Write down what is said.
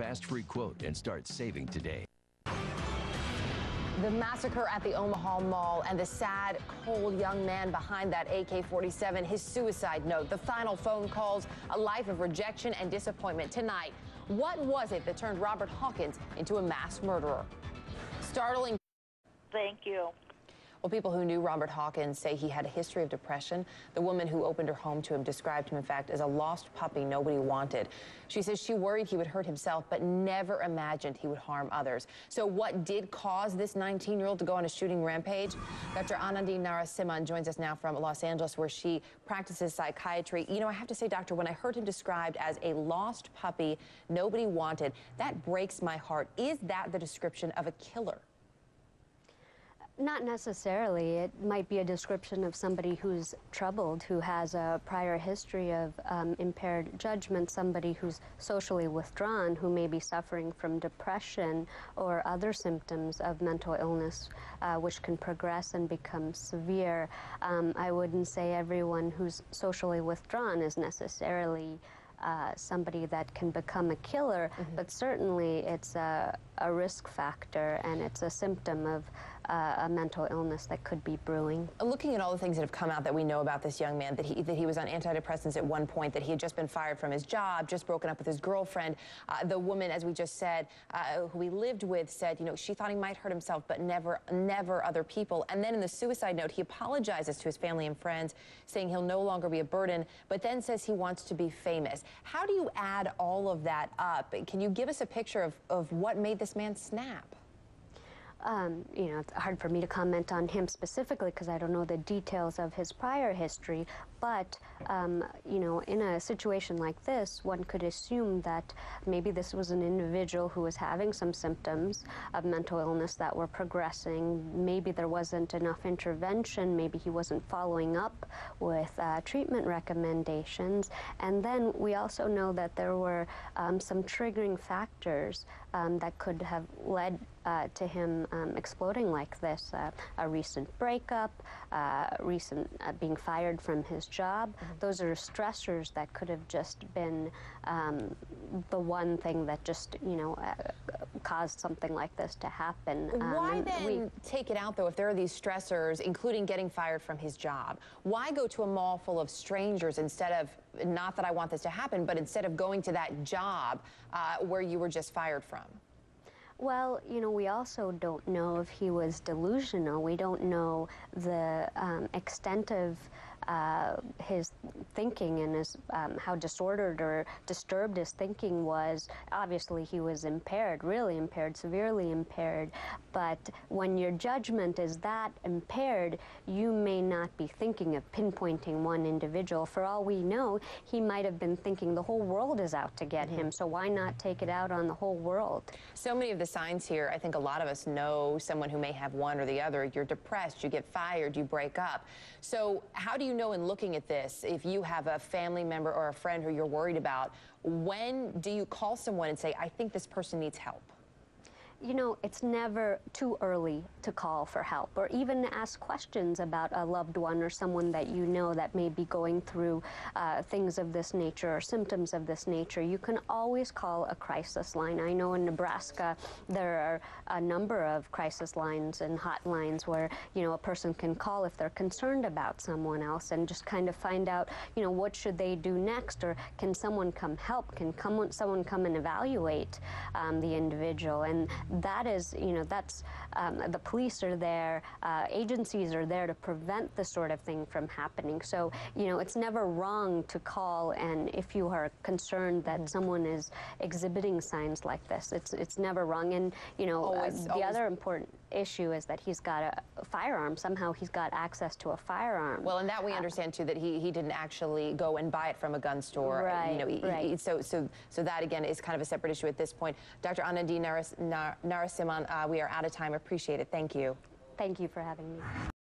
fast free quote and start saving today. The massacre at the Omaha Mall and the sad, cold young man behind that AK-47, his suicide note, the final phone calls, a life of rejection and disappointment. Tonight, what was it that turned Robert Hawkins into a mass murderer? Startling. Thank you. Well, people who knew Robert Hawkins say he had a history of depression. The woman who opened her home to him described him, in fact, as a lost puppy nobody wanted. She says she worried he would hurt himself, but never imagined he would harm others. So what did cause this 19-year-old to go on a shooting rampage? Dr. Anandi Narasimhan joins us now from Los Angeles, where she practices psychiatry. You know, I have to say, doctor, when I heard him described as a lost puppy nobody wanted, that breaks my heart. Is that the description of a killer? Not necessarily. It might be a description of somebody who's troubled, who has a prior history of impaired judgment, somebody who's socially withdrawn, who may be suffering from depression or other symptoms of mental illness, which can progress and become severe. I wouldn't say everyone who's socially withdrawn is necessarily somebody that can become a killer, but certainly it's a risk factor, and it's a symptom of a mental illness that could be brewing. Looking at all the things that have come out that we know about this young man, that he was on antidepressants at one point, that he had just been fired from his job, just broken up with his girlfriend. The woman, as we just said, who he lived with, said, you know, she thought he might hurt himself, but never other people. And then in the suicide note, he apologizes to his family and friends, saying he'll no longer be a burden, but then says he wants to be famous. How do you add all of that up? Can you give us a picture of what made this man snap? You know, it's hard for me to comment on him specifically because I don't know the details of his prior history, but, you know, in a situation like this, one could assume that maybe this was an individual who was having some symptoms of mental illness that were progressing. Maybe there wasn't enough intervention, maybe he wasn't following up with treatment recommendations, and then we also know that there were some triggering factors that could have led to him exploding like this. A recent breakup, recent being fired from his job. Those are stressors that could have just been the one thing that just, you know, caused something like this to happen. Why then take it out, though, if there are these stressors, including getting fired from his job? Why go to a mall full of strangers instead of, not that I want this to happen, but instead of going to that job where you were just fired from? Well, you know, we also don't know if he was delusional. We don't know the extent of his thinking and his, how disordered or disturbed his thinking was. Obviously, he was impaired, really impaired, severely impaired. But when your judgment is that impaired, you may not be thinking of pinpointing one individual. For all we know, he might have been thinking the whole world is out to get him, so why not take it out on the whole world? So many of the signs here, I think a lot of us know someone who may have one or the other. You're depressed, you get fired, you break up. So how do you know in looking at this, if you have a family member or a friend who you're worried about, when do you call someone and say, I think this person needs help? You know, it's never too early to call for help or even ask questions about a loved one or someone that you know that may be going through things of this nature or symptoms of this nature. You can always call a crisis line. I know in Nebraska there are a number of crisis lines and hotlines where, you know, a person can call if they're concerned about someone else and just kind of find out, you know, what should they do next, or can someone come help? Can someone come and evaluate the individual? And that is, you know, that's, the police are there, agencies are there to prevent this sort of thing from happening. So, you know, it's never wrong to call, and if you are concerned that someone is exhibiting signs like this, it's never wrong. And, you know, the other important issue is that he's got a firearm. Somehow he's got access to a firearm. Well, and that we understand, too, that he didn't actually go and buy it from a gun store. Right, you know, right. So that, again, is kind of a separate issue at this point. Dr. Anandi Narasimhan, we are out of time. Appreciate it. Thank you. Thank you for having me.